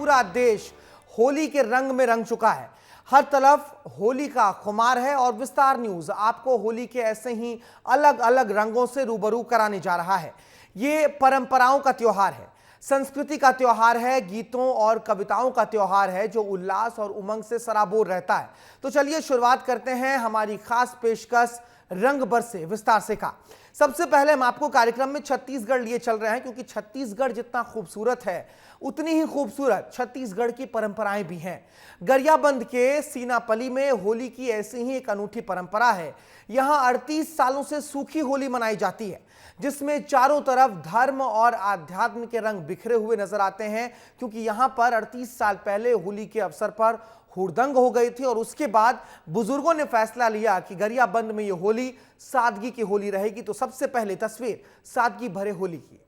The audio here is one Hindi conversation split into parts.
पूरा देश होली के रंग में रंग चुका है। हर तरफ होली का खुमार है और विस्तार न्यूज आपको होली के ऐसे ही अलग अलग रंगों से रूबरू कराने जा रहा है। ये परंपराओं का त्योहार है, संस्कृति का त्योहार है, गीतों और कविताओं का त्योहार है जो उल्लास और उमंग से सराबोर रहता है। तो चलिए शुरुआत करते हैं हमारी खास पेशकश रंग बरसे विस्तार से का। सबसे पहले हम आपको कार्यक्रम में छत्तीसगढ़ लिए चल रहे हैं, क्योंकि छत्तीसगढ़ जितना खूबसूरत है उतनी ही खूबसूरत छत्तीसगढ़ की परंपराएं भी हैं। गरियाबंद के सीनापल्ली में होली की ऐसी ही एक अनूठी परंपरा है। यहां 38 सालों से सूखी होली मनाई जाती है, जिसमें चारों तरफ धर्म और आध्यात्म के रंग बिखरे हुए नजर आते हैं, क्योंकि यहां पर 38 साल पहले होली के अवसर पर हुड़दंग हो गई थी और उसके बाद बुजुर्गों ने फैसला लिया कि गरियाबंद में ये होली सादगी की होली रहेगी। तो सबसे पहले तस्वीर सादगी भरे होली की।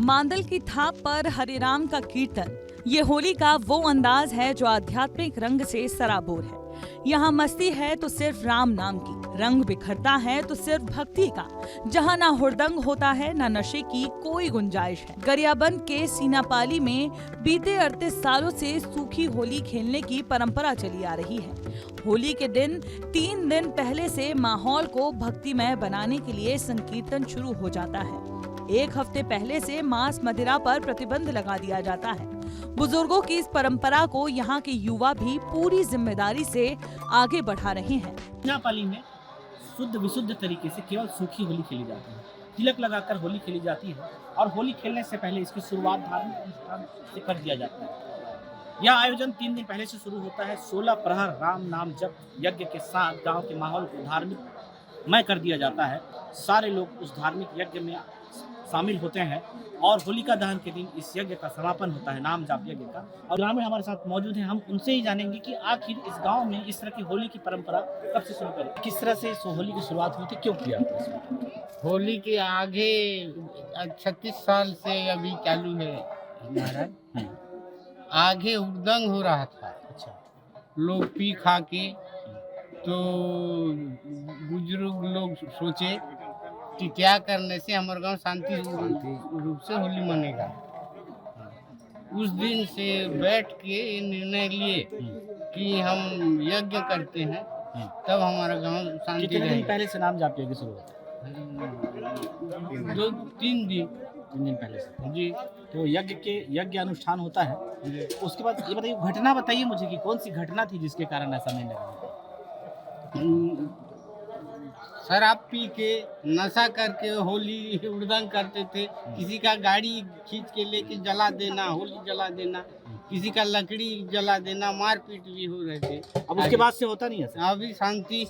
मांदल की थाप पर हरिराम का कीर्तन, ये होली का वो अंदाज है जो आध्यात्मिक रंग से सराबोर है। यहाँ मस्ती है तो सिर्फ राम नाम की, रंग बिखरता है तो सिर्फ भक्ति का। जहाँ ना हुड़दंग होता है ना नशे की कोई गुंजाइश है। गरियाबंद के सीनापाली में बीते 38 सालों से सूखी होली खेलने की परंपरा चली आ रही है। होली के दिन 3 दिन पहले से माहौल को भक्तिमय बनाने के लिए संकीर्तन शुरू हो जाता है। 1 हफ्ते पहले से मांस मदिरा पर प्रतिबंध लगा दिया जाता है। बुजुर्गों की इस परंपरा को यहाँ के युवा भी पूरी जिम्मेदारी से आगे बढ़ा रहे हैं। सीनापाली में शुद्ध विशुद्ध तरीके से केवल सूखी होली खेली जाती है। तिलक लगाकर होली खेली जाती है और होली खेलने से पहले इसकी शुरुआत धार्मिक अनुष्ठान से कर दिया जाता है। यह आयोजन 3 दिन पहले से शुरू होता है। 16 प्रहर राम नाम जप यज्ञ के साथ गांव के माहौल को धार्मिकमय कर दिया जाता है। सारे लोग उस धार्मिक यज्ञ में शामिल होते हैं और होलिका दहन के दिन इस यज्ञ का समापन होता है, नाम जाप यज्ञ का। और ग्रामीण हमारे साथ मौजूद हैं, हम उनसे ही जानेंगे कि आखिर इस गांव में इस तरह की होली की परंपरा कब से शुरू करें, किस तरह से इस होली की शुरुआत हुई थी, क्यों किया था? होली के आगे 36 साल से अभी चालू है हमारा। आगे हुड़दंग हो रहा था। अच्छा, लोग पी खा के, तो बुजुर्ग लोग सोचे कि क्या करने से हमारे गांव शांति रूप से होली मनेगा। उस दिन से बैठ के निर्णय लिए कि हम यज्ञ करते हैं, तब हमारा गांव शांति कितने दिन रहेगा। पहले से नाम जाप यज्ञ शुरू होता है? 2-3 दिन 3 दिन पहले से जी। तो यज्ञ अनुष्ठान होता है। उसके बाद ये बताइए, घटना बताइए मुझे कि कौन सी घटना थी जिसके कारण ऐसा नहीं लगा? शराब पी के नशा करके होली हुड़दंग करते थे। किसी का गाड़ी खींच के लेके जला देना, होली जला देना, किसी का लकड़ी जला देना, मारपीट भी हो रहे थे। अब उसके बाद से होता नहीं है। अभी शांति।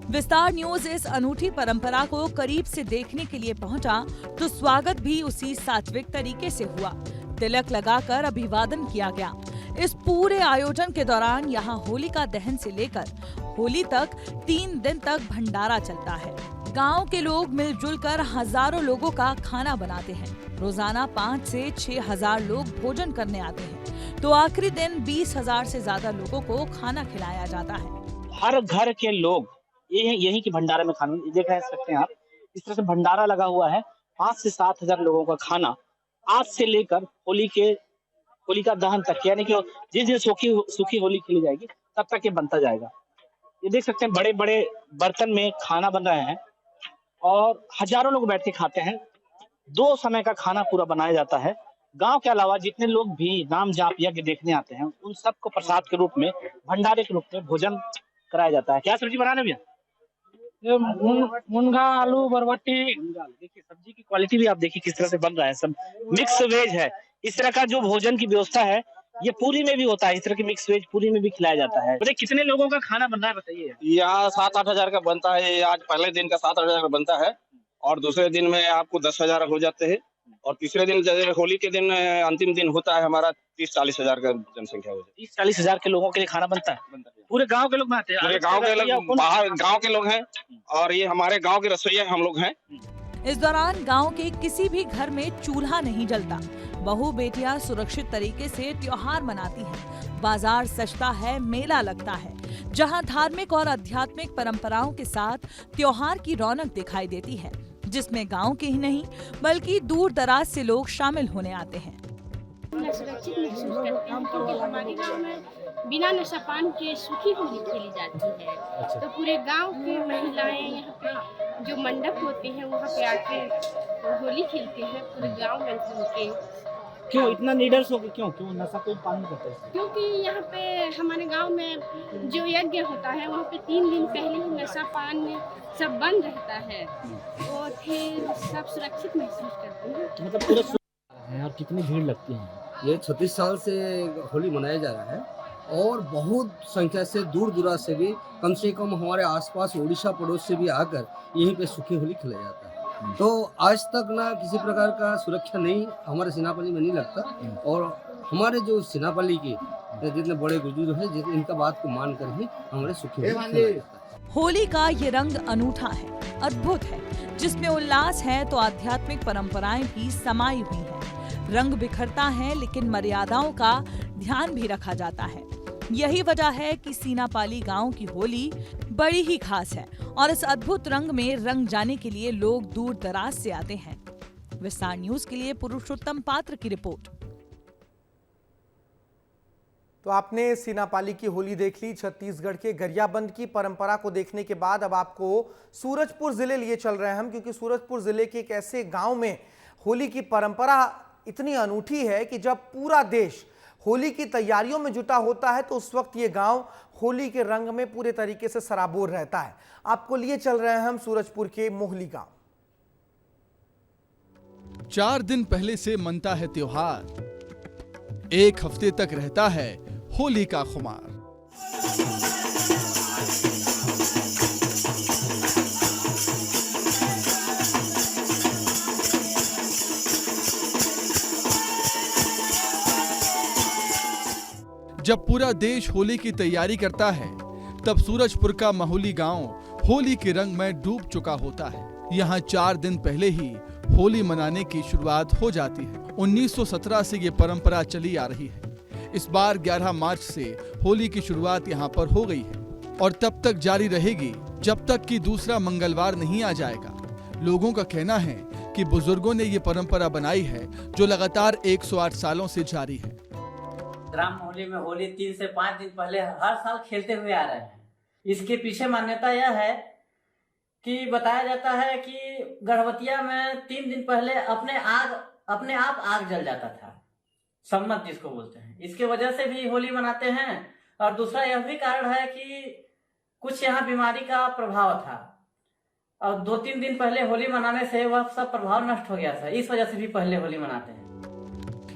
विस्तार न्यूज इस अनूठी परंपरा को करीब से देखने के लिए पहुंचा तो स्वागत भी उसी सात्विक तरीके से हुआ। तिलक लगाकर अभिवादन किया गया। इस पूरे आयोजन के दौरान यहाँ होलिका दहन से लेकर होली तक 3 दिन तक भंडारा चलता है। गांव के लोग मिलजुल कर हजारों लोगों का खाना बनाते हैं। रोजाना 5 से 6 हजार लोग भोजन करने आते हैं, तो आखिरी दिन 20,000 से ज्यादा लोगों को खाना खिलाया जाता है। हर घर के लोग यही के भंडारे में खाना देख रहे सकते हैं आप। इस तरह से भंडारा लगा हुआ है। 5 से 7 हजार लोगों का खाना आज से लेकर होलिका दहन तक, यानी कि जिस दिन सूखी होली खेली जाएगी तब तक ये बनता जाएगा। ये देख सकते हैं, बड़े बड़े बर्तन में खाना बन रहे हैं और हजारों लोग बैठ के खाते हैं। 2 समय का खाना पूरा बनाया जाता है। गांव के अलावा जितने लोग भी नाम जाप यज्ञ देखने आते हैं, उन सबको प्रसाद के रूप में, भंडारे के रूप में भोजन कराया जाता है। क्या सब्जी बना रहे भैया? मुनगा, आलू, बरबट्टी। देखिए सब्जी की क्वालिटी भी आप देखिए किस तरह से बन रहा है। सब मिक्स वेज है। इस तरह का जो भोजन की व्यवस्था है ये पूरी में भी होता है। इस तरह की मिक्स वेज पूरी में भी खिलाया जाता है। बताइए कितने लोगों का खाना बन रहा है, बताइए। यहाँ 7-8 हजार का बनता है। आज पहले दिन का 7-8 हजार का बनता है और दूसरे दिन में आपको 10,000 हो जाते हैं और तीसरे दिन जैसे होली के दिन अंतिम दिन होता है हमारा 30-40 हजार का जनसंख्या हो जाती है। 30-40 हजार के लोगों के लिए खाना बनता है। पूरे गांव के लोग बनाते हैं? पूरे गांव के लोग, बाहर गांव के लोग हैं और ये हमारे गांव के रसोइया हम लोग हैं। इस दौरान गांव के किसी भी घर में चूल्हा नहीं जलता। बहू बेटियां सुरक्षित तरीके से त्योहार मनाती हैं। बाजार सजता है, मेला लगता है, जहां धार्मिक और आध्यात्मिक परंपराओं के साथ त्योहार की रौनक दिखाई देती है, जिसमें गांव के ही नहीं बल्कि दूर दराज से लोग शामिल होने आते हैं। सुरक्षित महसूस करते हैं क्योंकि हमारे गांव में बिना नशापान के सूखी होली खेली जाती है। तो पूरे गांव की महिलाएं यहाँ पे जो मंडप होते हैं वहाँ पे आके होली खेलते हैं, पूरे गांव में के। क्यों इतना निडर हो गए? क्यों नशा कोई पान नहीं करता है? क्योंकि यहाँ पे हमारे गांव में जो यज्ञ होता है वहाँ पे 3 दिन पहले ही नशा पान सब बंद रहता है, और फिर सब सुरक्षित महसूस करते हैं। मतलब पूरा और कितनी भीड़ लगती है? ये 36 साल से होली मनाया जा रहा है और बहुत संख्या से दूर दूराज से भी, कम से कम हमारे आसपास उड़ीसा पड़ोस से भी आकर यहीं पे सूखी होली खेला जाता है। तो आज तक ना किसी प्रकार का सुरक्षा नहीं हमारे सीनापल्ली में नहीं लगता, और हमारे जो सीनापल्ली के जितने बड़े बुजुर्ग हैं इनका बात को मानकर ही हमारे सूखी होली खेला जाता है। होली का ये रंग अनूठा है, अद्भुत है, जिसमें उल्लास है तो आध्यात्मिक परंपराएं भी समाई हुई हैं। रंग बिखरता है लेकिन मर्यादाओं का ध्यान भी रखा जाता है। यही वजह है कि सीनापाली गांव की होली बड़ी ही खास है और इस अद्भुत रंग में रंग जाने के लिए लोग दूर दराज से आते हैं। विस्तार न्यूज के लिए पुरुषोत्तम पात्र की रिपोर्ट। तो आपने सीनापाली की होली देख ली। छत्तीसगढ़ के गरियाबंद की परंपरा को देखने के बाद अब आपको सूरजपुर जिले लिए चल रहे हैं हम, क्योंकि सूरजपुर जिले के एक ऐसे गांव में होली की परंपरा इतनी अनूठी है कि जब पूरा देश होली की तैयारियों में जुटा होता है तो उस वक्त ये गांव होली के रंग में पूरे तरीके से सराबोर रहता है। आपको लिए चल रहे हैं हम सूरजपुर के मोहली गांव। 4 दिन पहले से मनता है त्योहार, 1 हफ्ते तक रहता है होली का खुमार। जब पूरा देश होली की तैयारी करता है तब सूरजपुर का महुली गांव होली के रंग में डूब चुका होता है। यहाँ 4 दिन पहले ही होली मनाने की शुरुआत हो जाती है। 1917 से ये परंपरा चली आ रही है। इस बार 11 मार्च से होली की शुरुआत यहाँ पर हो गई है और तब तक जारी रहेगी जब तक कि दूसरा मंगलवार नहीं आ जाएगा। लोगों का कहना है कि बुजुर्गों ने ये परंपरा बनाई है जो लगातार 108 सालों से जारी है। ग्राम मोहल्ले में होली 3 से 5 दिन पहले हर साल खेलते हुए आ रहे हैं। इसके पीछे मान्यता यह है कि बताया जाता है कि गढ़वतिया में 3 दिन पहले अपने आप आग जल जाता था, सम्मत जिसको बोलते हैं। इसके वजह से भी होली मनाते हैं। और दूसरा यह भी कारण है कि कुछ यहाँ बीमारी का प्रभाव था और 2-3 दिन पहले होली मनाने से वह सब प्रभाव नष्ट हो गया था। इस वजह से भी पहले होली मनाते हैं।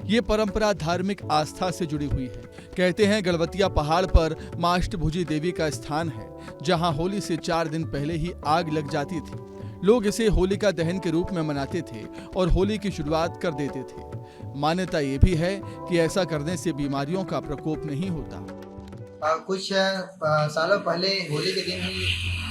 ये परंपरा धार्मिक आस्था से जुड़ी हुई है। कहते हैं गलवतिया पहाड़ पर मां अष्टभुजी देवी का स्थान है, जहां होली से 4 दिन पहले ही आग लग जाती थी। लोग इसे होलिका दहन के रूप में मनाते थे और होली की शुरुआत कर देते थे। मान्यता ये भी है कि ऐसा करने से बीमारियों का प्रकोप नहीं होता। कुछ सालों पहले होली के दिन ही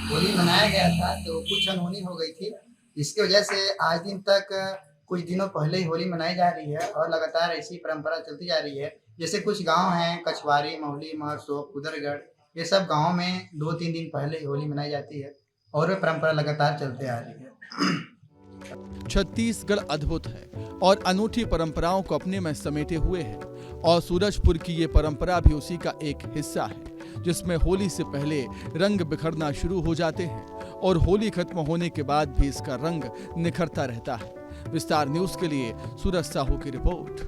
होली मनाया गया था, तो कुछ अनहोनी हो गई थी। इसकी वजह से आज दिन तक कुछ दिनों पहले ही होली मनाई जा रही है और लगातार ऐसी परंपरा चलती जा रही है। जैसे कुछ गांव हैं, कछवारी, मोहली, महरसोक, कुदरगढ़, ये सब गांव में 2-3 दिन पहले ही होली मनाई जाती है और वह परंपरा लगातार चलते आ रही है। छत्तीसगढ़ अद्भुत है और अनूठी परंपराओं को अपने में समेटे हुए है और सूरजपुर की ये परंपरा भी उसी का एक हिस्सा है, जिसमें होली से पहले रंग बिखरना शुरू हो जाते हैं और होली खत्म होने के बाद भी इसका रंग निखरता रहता है। विस्तार न्यूज के लिए सूरज साहू की रिपोर्ट।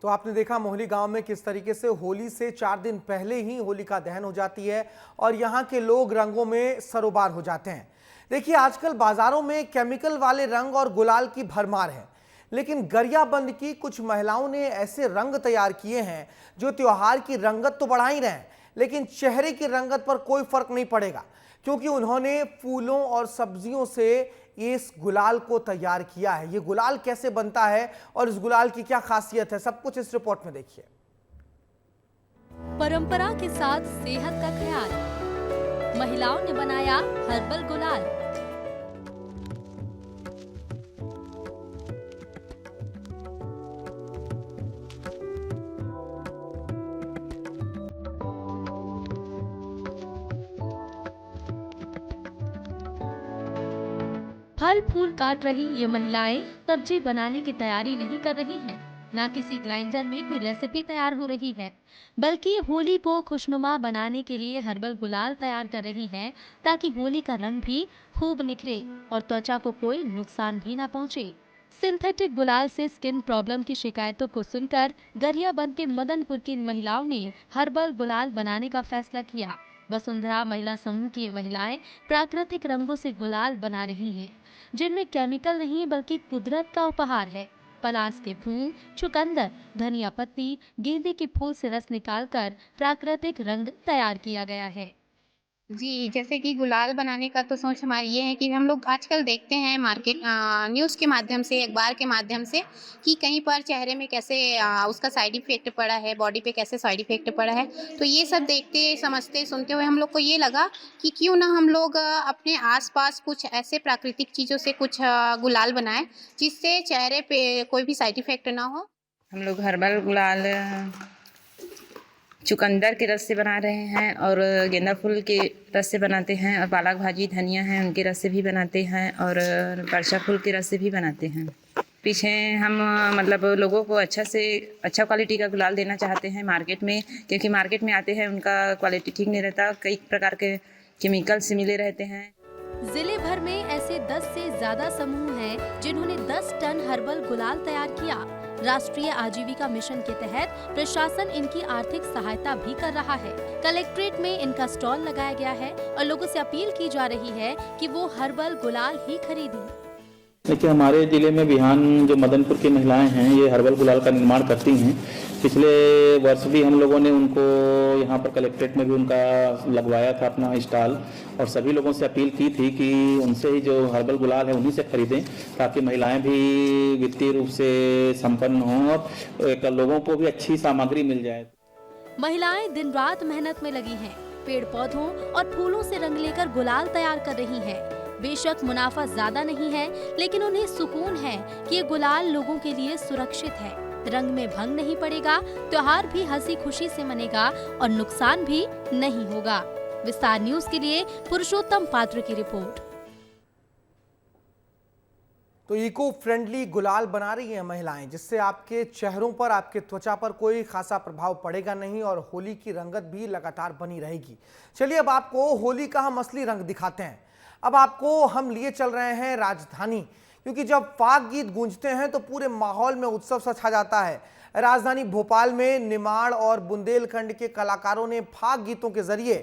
तो आपने देखा मोहली गांव में किस तरीके से होली से 4 दिन पहले ही होलिका दहन हो जाती है और यहाँ के लोग रंगों में सरोबार हो जाते हैं। देखिए, आजकल बाजारों में केमिकल वाले रंग और गुलाल की भरमार है, लेकिन गरियाबंद की कुछ महिलाओं ने ऐसे रंग तैयार किए हैं जो त्योहार की रंगत तो बढ़ा ही रहे हैं, लेकिन चेहरे की रंगत पर कोई फर्क नहीं पड़ेगा, क्योंकि उन्होंने फूलों और सब्जियों से इस गुलाल को तैयार किया है। ये गुलाल कैसे बनता है और इस गुलाल की क्या खासियत है, सब कुछ इस रिपोर्ट में देखिए। परंपरा के साथ सेहत का ख्याल, महिलाओं ने बनाया हर्बल गुलाल। फल फूल काट रही ये महिलाएं सब्जी बनाने की तैयारी नहीं कर रही हैं, ना किसी ग्राइंडर में कोई रेसिपी तैयार हो रही है, बल्कि होली को खुशनुमा बनाने के लिए हर्बल गुलाल तैयार कर रही हैं, ताकि होली का रंग भी खूब निखरे और त्वचा को कोई नुकसान भी ना पहुंचे। सिंथेटिक गुलाल से स्किन प्रॉब्लम की शिकायतों को सुनकर गरियाबंद के मदनपुर की महिलाओं ने हर्बल गुलाल बनाने का फैसला किया। वसुंधरा महिला समूह की महिलाएं प्राकृतिक रंगों से गुलाल बना रही हैं, जिनमें केमिकल नहीं बल्कि कुदरत का उपहार है। पलास के फूल, चुकंदर, धनिया पत्ती, गेंदे के फूल से रस निकालकर प्राकृतिक रंग तैयार किया गया है। जी, जैसे कि गुलाल बनाने का तो सोच हमारी ये है कि हम लोग आजकल देखते हैं मार्केट न्यूज़ के माध्यम से, अखबार के माध्यम से कि कहीं पर चेहरे में कैसे उसका साइड इफ़ेक्ट पड़ा है, बॉडी पे कैसे साइड इफ़ेक्ट पड़ा है। तो ये सब देखते, समझते, सुनते हुए हम लोग को ये लगा कि क्यों ना हम लोग अपने आस-पास कुछ ऐसे प्राकृतिक चीज़ों से कुछ गुलाल बनाएँ, जिससे चेहरे पे कोई भी साइड इफ़ेक्ट ना हो। हम लोग हर्बल गुलाल चुकंदर के रस से बना रहे हैं और गेंदा फूल के रस से बनाते हैं, और पालक भाजी धनिया है उनके रस से भी बनाते हैं, और बरछा फूल के रस से भी बनाते हैं। पीछे हम मतलब लोगों को अच्छा क्वालिटी का गुलाल देना चाहते हैं मार्केट में, क्योंकि मार्केट में आते हैं उनका क्वालिटी ठीक नहीं रहता, कई प्रकार के केमिकल्स मिले रहते हैं। जिले भर में ऐसे 10 से ज्यादा समूह हैं जिन्होंने 10 टन हर्बल गुलाल तैयार किया। राष्ट्रीय आजीविका मिशन के तहत प्रशासन इनकी आर्थिक सहायता भी कर रहा है। कलेक्ट्रेट में इनका स्टॉल लगाया गया है और लोगों से अपील की जा रही है कि वो हर्बल गुलाल ही खरीदें। देखिए, हमारे ज़िले में बिहान जो मदनपुर की महिलाएं हैं ये हर्बल गुलाल का निर्माण करती हैं। पिछले वर्ष भी हम लोगों ने उनको यहाँ पर कलेक्ट्रेट में भी उनका लगवाया था अपना स्टॉल, और सभी लोगों से अपील की थी कि उनसे ही जो हर्बल गुलाल है उन्हीं से खरीदें, ताकि महिलाएं भी वित्तीय रूप से संपन्न हों और लोगों को भी अच्छी सामग्री मिल जाए। महिलाएं दिन रात मेहनत में लगी हैं, पेड़ पौधों और फूलों से रंग लेकर गुलाल तैयार कर रही हैं। बेशक मुनाफा ज्यादा नहीं है, लेकिन उन्हें सुकून है कि ये गुलाल लोगों के लिए सुरक्षित है। रंग में भंग नहीं पड़ेगा, त्योहार भी हंसी खुशी से मनेगा और नुकसान भी नहीं होगा। विस्तार न्यूज के लिए पुरुषोत्तम पात्र की रिपोर्ट। तो इको फ्रेंडली गुलाल बना रही हैं महिलाएं, जिससे आपके चेहरों पर, आपके त्वचा पर कोई खासा प्रभाव पड़ेगा नहीं और होली की रंगत भी लगातार बनी रहेगी। चलिए अब आपको होली का हम असली रंग दिखाते हैं। अब आपको हम लिए चल रहे हैं राजधानी, क्योंकि जब फाग गीत गूंजते हैं तो पूरे माहौल में उत्सव सा छा जाता है। राजधानी भोपाल में निमाड़ और बुंदेलखंड के कलाकारों ने फाग गीतों के जरिए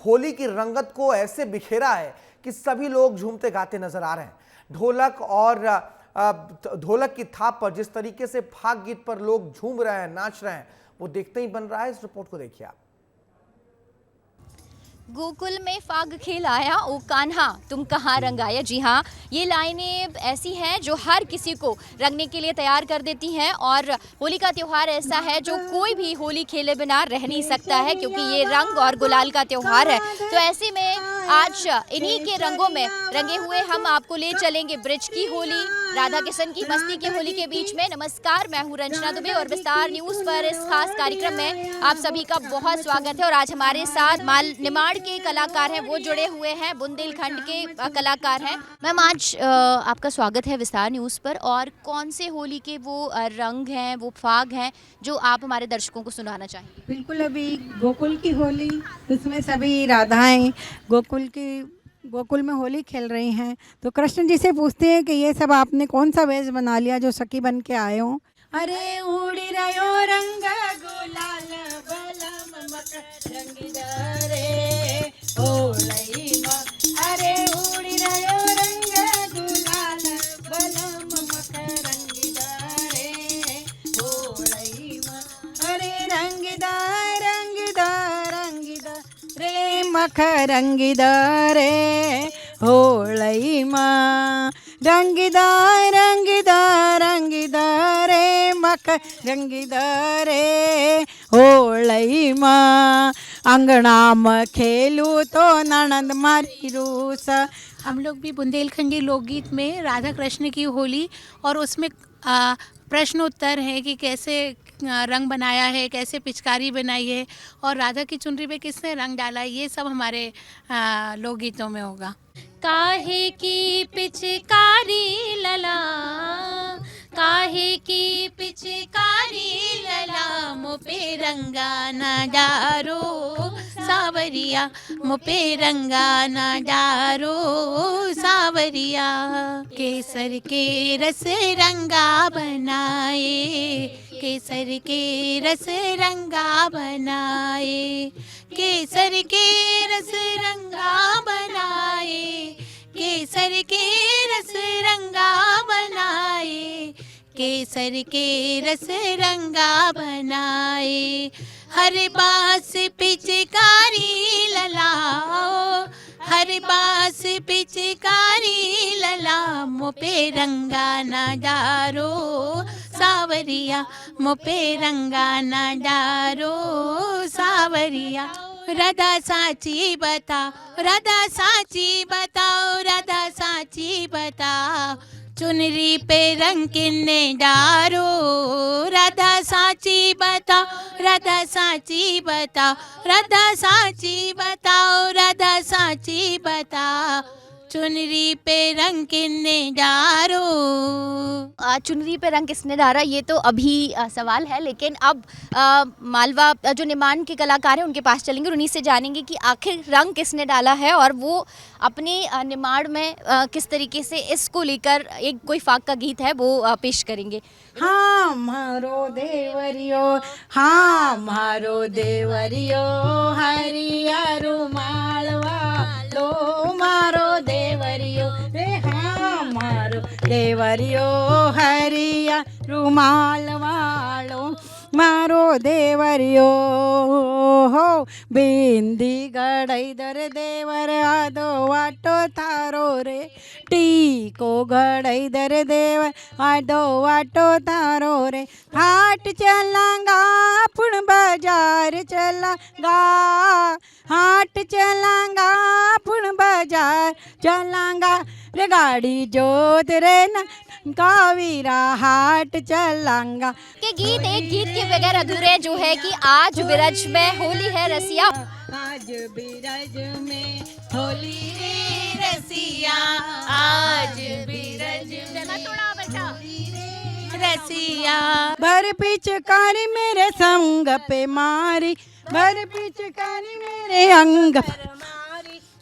होली की रंगत को ऐसे बिखेरा है कि सभी लोग झूमते गाते नजर आ रहे हैं। ढोलक की थाप पर जिस तरीके से फाग गीत पर लोग झूम रहे हैं, नाच रहे हैं, वो देखते ही बन रहा है। इस रिपोर्ट को देखिए आप। गोकुल में फाग खेल आया ओ कान्हा तुम कहाँ रंगाया। जी हाँ, ये लाइनें ऐसी हैं जो हर किसी को रंगने के लिए तैयार कर देती हैं, और होली का त्यौहार ऐसा है जो कोई भी होली खेले बिना रह नहीं सकता है, क्योंकि ये रंग और गुलाल का त्यौहार है। तो ऐसे में आज इन्हीं के रंगों में रंगे हुए हम आपको ले चलेंगे ब्रिज की होली, राधा किशन की मस्ती की होली के बीच में। नमस्कार, मैं हूँ रंजना दुबे और विस्तार न्यूज पर इस खास कार्यक्रम में आप सभी का बहुत स्वागत है। और आज हमारे साथ निमाड़ के कलाकार हैं, वो जुड़े हुए हैं, बुंदेलखंड के कलाकार हैं। मैम, आज आपका स्वागत है विस्तार न्यूज पर। और कौन से होली के वो रंग हैं, वो फाग हैं जो आप हमारे दर्शकों को सुनाना चाहेंगे? बिल्कुल, अभी गोकुल की होली, उसमें सभी राधाएं गोकुल में होली खेल रही हैं। तो कृष्ण जी से पूछते हैं कि ये सब आपने कौन सा वेश बना लिया जो सखी बन के आए हो। अरे उड़ी रयो रंग गुलाल बलम मकर रंगदारे होली मा। अरे उड़ी रयो रंग गुलाल बलम मकर रंगदारे होली मा। अरे रंगदार रंगदार रंगदार रे मकर रंगदारे होली मा। रंगदार रंगदार रंगदार रे मकर रंगदारे होली मा। अंगना में खेलू तो ननद मारी रूस। हम लोग भी बुंदेलखंडी लोकगीत में राधा कृष्ण की होली और उसमें प्रश्न उत्तर है कि कैसे रंग बनाया है, कैसे पिचकारी बनाई है और राधा की चुनरी पे किसने रंग डाला है, ये सब हमारे लोकगीतों में होगा। काहे की पिचकारी लला, काहे की पिचकारी लला, मुपे रंगा न डारो सावरिया, मुपे रंगा न डारो सावरिया। केसर के रस रंगा बनाए, केसर के रस रंगा बनाए, केसर के रस रंगा बनाए, केसर के रस रंगा बनाए, केसर के रस रंगा बनाए। हर बास पिचकारी ललाओ, हर बास पिचकारी लला, मुपे रंगा न डारो सावरिया, मुपे रंगा न डारो सावरिया। राधा साची बताओ, राधा साची बताओ, राधा साची बताओ, चुनरी पे रंग किन्ने डारो। राधा साची बताओ, राधा साची बताओ, राधा साची बताओ, राधा साची बताओ, चुनरी पे रंग किसने डारो। चुनरी पे रंग किसने डारा, ये तो अभी सवाल है, लेकिन अब मालवा जो निमाण के कलाकार हैं उनके पास चलेंगे और उन्हीं से जानेंगे कि आखिर रंग किसने डाला है और वो अपने निमाड़ में किस तरीके से इसको लेकर एक कोई फाक का गीत है वो पेश करेंगे। हाँ मारो देवरियो, हाँ मारो देवरियो, हरिया रुमालवा लो मारो देवरियो रे, हाँ मारो देवरियो, हरिया रुमाल वालो मारो देवरियो हो। बिंदी गड़ई दर देवर आदो वाटो थारो रे, टीको गड़ई दर देवर आदो वाटो थारो रे। हाट चलांगा पुण बाजार चलांगा, हाट चलांगा पुण बाजार चलांगा रे, गाड़ी जोत रे न कावीरा हाट चलांगा। के गीत एक गीत के बगैर अधूरे जो है कि आज बिरज में होली है रसिया, आज बिरज में होली रे रसिया, आज बिरज में थोड़ा बचा रसिया। भर पिचकारी मेरे संग पे मारी, भर पिचकारी मेरे अंग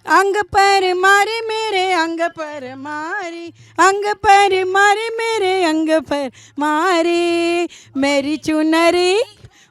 अंग पर मारे मेरे अंग पर मारी, अंग पर मारे मेरे अंग पर मारी। मेरी चुनरी,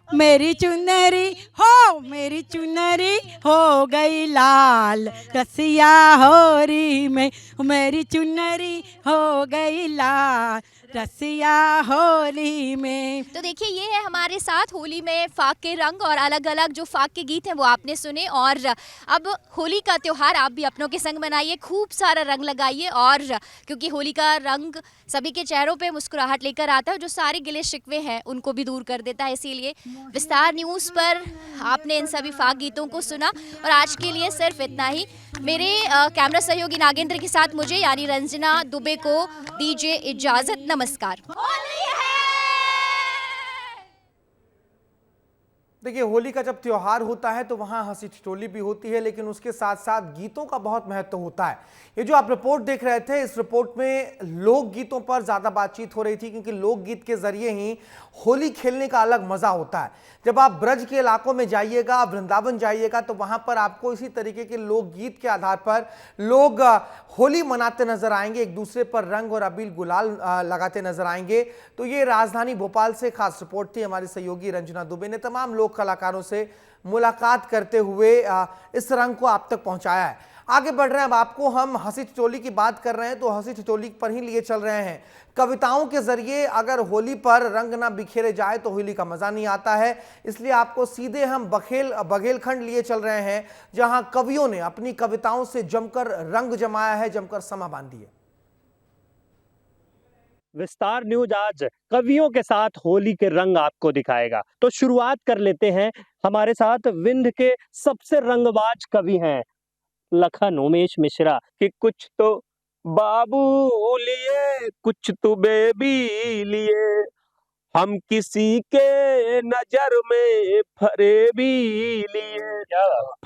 मेरी चुनरी हो, मेरी चुनरी हो गई लाल रसिया होरी में, मेरी चुनरी हो गई लाल रसिया होली में। तो देखिए ये है हमारे साथ होली में फाक के रंग और अलग अलग जो फाक के गीत हैं वो आपने सुने। और अब होली का त्यौहार आप भी अपनों के संग मनाइए, खूब सारा रंग लगाइए, और क्योंकि होली का रंग सभी के चेहरों पे मुस्कुराहट लेकर आता है, जो सारे गिले शिकवे हैं उनको भी दूर कर देता है। इसीलिए विस्तार न्यूज़ पर आपने इन सभी फाक गीतों को सुना और आज के लिए सिर्फ इतना ही। मेरे कैमरा सहयोगी नागेंद्र के साथ मुझे यानी रंजना दुबे को दीजिए इजाजत। नमस्कार। देखिए होली का जब त्योहार होता है तो वहाँ हंसी ठिठोली भी होती है, लेकिन उसके साथ साथ गीतों का बहुत महत्व होता है। ये जो आप रिपोर्ट देख रहे थे, इस रिपोर्ट में लोकगीतों पर ज़्यादा बातचीत हो रही थी, क्योंकि लोकगीत के जरिए ही होली खेलने का अलग मज़ा होता है। जब आप ब्रज के इलाकों में जाइएगा, वृंदावन जाइएगा, तो वहाँ पर आपको इसी तरीके के लोकगीत के आधार पर लोग होली मनाते नजर आएंगे, एक दूसरे पर रंग और अबीर गुलाल लगाते नजर आएंगे। तो ये राजधानी भोपाल से खास रिपोर्ट थी। हमारी सहयोगी रंजना दुबे ने तमाम लोक कलाकारों से मुलाकात करते हुए इस रंग को आप तक पहुंचाया है। आगे बढ़ रहे हैं, अब आपको हम हंसी ठिठोली की बात कर रहे हैं तो हंसी ठिठोली पर ही लिए चल रहे हैं। कविताओं के जरिए अगर होली पर रंग ना बिखेरे जाए तो होली का मजा नहीं आता है, इसलिए आपको सीधे हम बघेलखंड लिए चल रहे हैं, जहां कवियों ने अपनी कविताओं से जमकर रंग जमाया है, जमकर समा बांधी है। विस्तार न्यूज आज कवियों के साथ होली के रंग आपको दिखाएगा। तो शुरुआत कर लेते हैं। हमारे साथ विंध्य के सबसे रंगबाज कवि हैं लखन उमेश मिश्रा कि कुछ तो बाबू लिए, कुछ तो बेबी लिए, हम किसी के नजर में फरेबी लिए,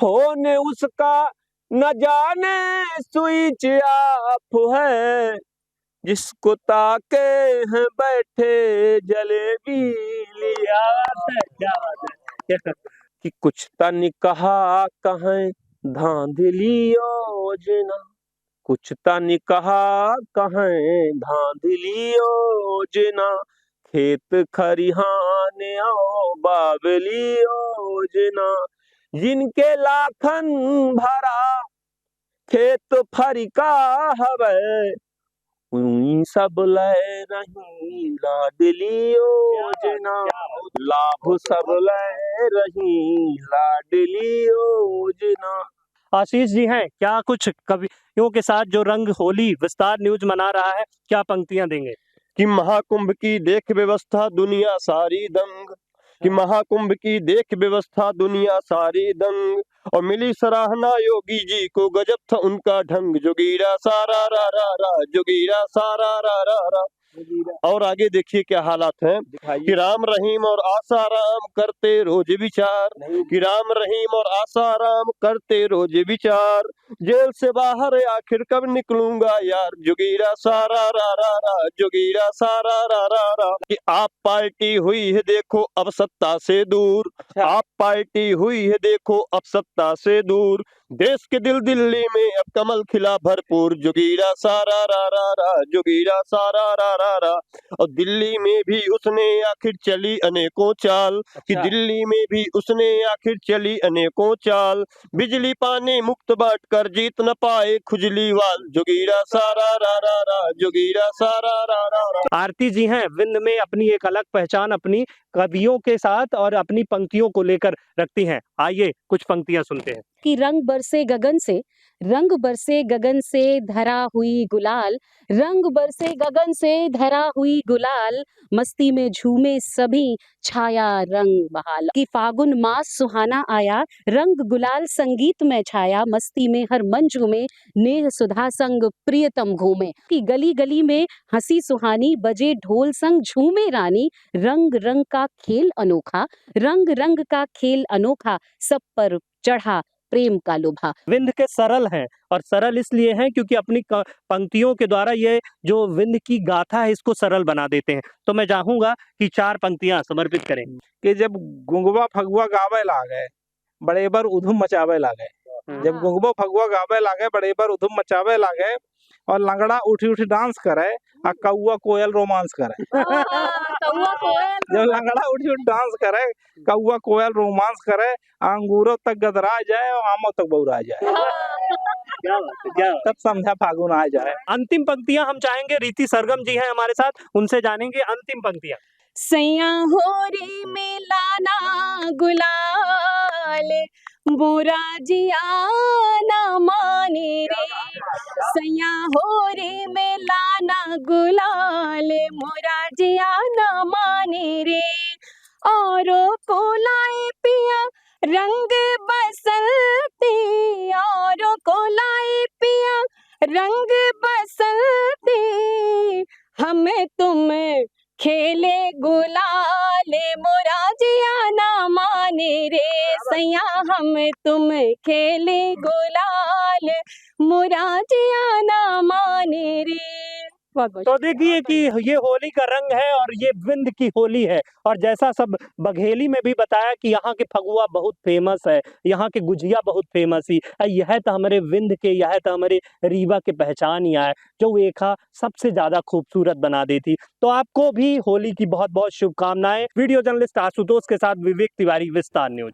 फोन उसका न जाने स्विच ऑफ है, जिसको ताके हैं बैठे जलेबी लिया। क्या बात है कि कुछ तन कहा कहें धांधली योजना, कुछ तन कहा कहें धांधली योजना, खेत खरिहान आओ बावली योजना, जिनके लाखन भरा खेत फरिका हवे, उन सब ले रही लाडली योजना, लाभ सब ले रही लाडली योजना। आशीष जी हैं क्या कुछ कवियों के साथ जो रंग होली विस्तार न्यूज मना रहा है, क्या पंक्तियां देंगे? कि महाकुंभ की देख व्यवस्था दुनिया सारी दंग, कि महाकुंभ की देख व्यवस्था दुनिया सारी दंग, और मिली सराहना योगी जी को गजब था उनका ढंग, जोगीरा सारा रा रा रा, जोगीरा सारा रा रा रा। और आगे देखिए क्या हालात हैं कि राम रहीम और आसाराम करते रोज विचार, कि राम रहीम और आसाराम करते रोज विचार, जेल से बाहर आखिर कब निकलूंगा यार, जोगीरा सारा रा रा रा, जोगीरा सारा रा रा रा। कि आप पार्टी हुई है देखो अब सत्ता से दूर, आप पार्टी हुई है देखो अब सत्ता से दूर, देश के दिल दिल्ली में अब कमल खिला भरपूर, जोगीरा सारा रा रा रा, जोगीरा सारा रा रा रा। और दिल्ली में भी उसने आखिर चली अनेकों चाल, कि दिल्ली में भी उसने आखिर चली अनेकों चाल, बिजली पानी मुफ्त बांट कर जीत न पाए खुजली वाल, जोगीरा सारा रा रा रा, जोगीरा सारा रा रा रा। आरती जी हैं विंध्य में अपनी एक अलग पहचान अपनी कवियों के साथ और अपनी पंक्तियों को लेकर रखती हैं। आइए कुछ पंक्तियां सुनते हैं। कि रंग बरसे गगन से, रंग बरसे गगन से धरा हुई गुलाल, रंग बरसे गगन से धरा हुई गुलाल, मस्ती में झूमे सभी छाया रंग बहाल। कि फागुन मास सुहाना आया, रंग गुलाल संगीत में छाया, मस्ती में हर मन झूमे, नेह सुधा संग प्रियतम घूमे। कि गली गली में हंसी सुहानी, बजे ढोल संग झूमे रानी, रंग रंग का खेल अनोखा, रंग रंग का खेल अनोखा, सब पर चढ़ा प्रेम का लोभा। विंध्य के सरल हैं और सरल इसलिए हैं क्योंकि अपनी पंक्तियों के द्वारा ये जो विंध्य की गाथा है इसको सरल बना देते हैं। तो मैं चाहूंगा कि 4 पंक्तियां समर्पित करें। कि जब गुंगवा फगुआ गावे लागे, बड़े बर उधुम मचावे लागे, जब गुंगवा फगुआ गावे लागे, बड़े बर उधुम मचावे लागे, और लंगड़ा उठी उठी डांस करे, और कौआ कोयल रोमांस करे। जब लंगड़ा उठी उठी डांस करे, कौआ कोयल रोमांस करे, अंगूरों तक गदरा जाए और आमों तक बौरा जाए। क्या बात है, क्या बात। तब समझा फागुन आ जाए। अंतिम पंक्तियां हम चाहेंगे, रीति सरगम जी हैं हमारे साथ, उनसे जानेंगे अंतिम पंक्तियां। सैया होरी में लाना गुलाल, बुरा जिया न माने रे, सैया होरी में लाना गुलाल, बुरा जिया न माने रे, औरों को लाए पिया रंग बसंती, औरों को लाए पिया रंग बसंती, हमें तुम खेले गुलाल, मोरा जिया ना माने रे, सैया हम तुम खेले गुलाल, मोरा जिया ना माने रे। तो देखिए कि ये होली का रंग है और ये विंध्य की होली है, और जैसा सब बघेली में भी बताया कि यहाँ के फगुआ बहुत फेमस है, यहाँ के गुजिया बहुत फेमस ही, यह तो हमारे विंध्य के, यह तो हमारे रीवा के पहचान ही है जो एका सबसे ज्यादा खूबसूरत बना देती। तो आपको भी होली की बहुत बहुत शुभकामनाएं। वीडियो जर्नलिस्ट आशुतोष के साथ विवेक तिवारी, विस्तार न्यूज।